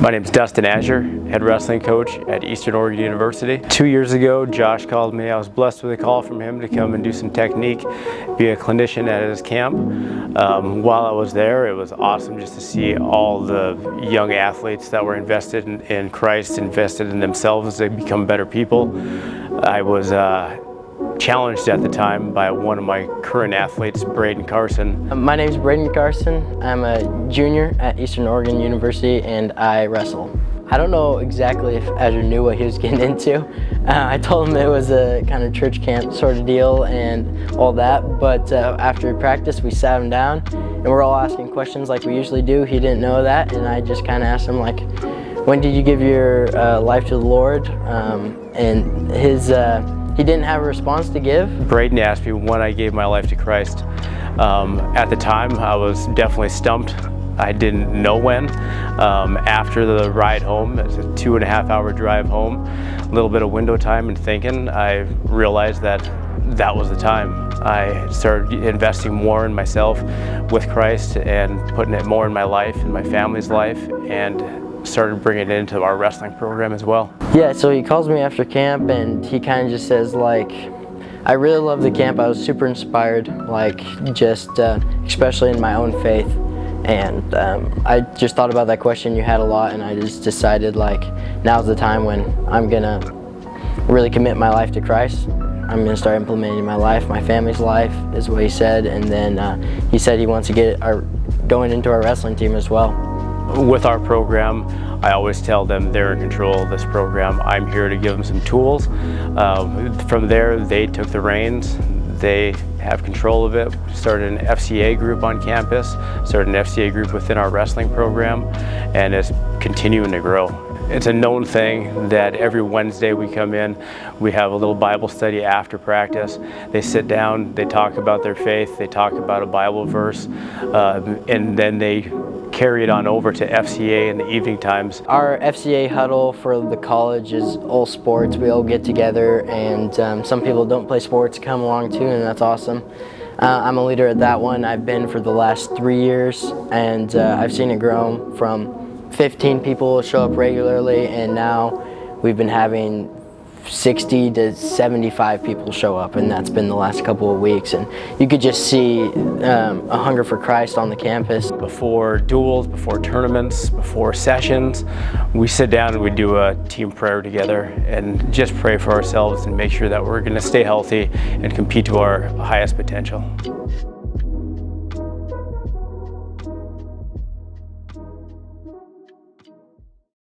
My name is Dustin Azure, head wrestling coach at Eastern Oregon University. 2 years ago, Josh called me. I was blessed with a call from him to come and do some technique, be a clinician at his camp. While I was there, it was awesome just to see all the young athletes that were invested in Christ, invested in themselves to become better people. I was challenged at the time by one of my current athletes, Braden Carson. My name is Braden Carson. I'm a junior at Eastern Oregon University and I wrestle. I don't know exactly if Azure knew what he was getting into. I told him it was a kind of church camp sort of deal and all that, but after practice we sat him down and we're all asking questions like we usually do. He didn't know that, and I just kind of asked him, like, when did you give your life to the Lord? And he didn't have a response to give. Braden asked me when I gave my life to Christ. At the time, I was definitely stumped. I didn't know when. After the ride home, it's a 2.5 hour drive home, a little bit of window time and thinking, I realized that that was the time. I started investing more in myself with Christ and putting it more in my life, in my family's life, and started bringing it into our wrestling program as well. Yeah, so he calls me after camp and he kind of just says, like, I really love the camp. I was super inspired, like, just especially in my own faith. And I just thought about that question you had a lot, and I just decided, like, now's the time when I'm gonna really commit my life to Christ. I'm gonna start implementing my life, my family's life, is what he said. And then he said he wants to get going into our wrestling team as well. With our program, I always tell them they're in control of this program. I'm here to give them some tools. From there, they took the reins. They have control of it. Started an FCA group on campus, started an FCA group within our wrestling program, and it's continuing to grow. It's a known thing that every Wednesday we come in, we have a little Bible study after practice. They sit down, they talk about their faith, they talk about a Bible verse, and then they carry it on over to FCA in the evening times. Our FCA huddle for the college is all sports. We all get together, and some people don't play sports come along too, and that's awesome. I'm a leader at that one. I've been for the last 3 years, and I've seen it grow from 15 people show up regularly, and now we've been having 60 to 75 people show up, and that's been the last couple of weeks. And you could just see a hunger for Christ on the campus. Before duels, before tournaments, before sessions, we sit down and we do a team prayer together and just pray for ourselves and make sure that we're going to stay healthy and compete to our highest potential.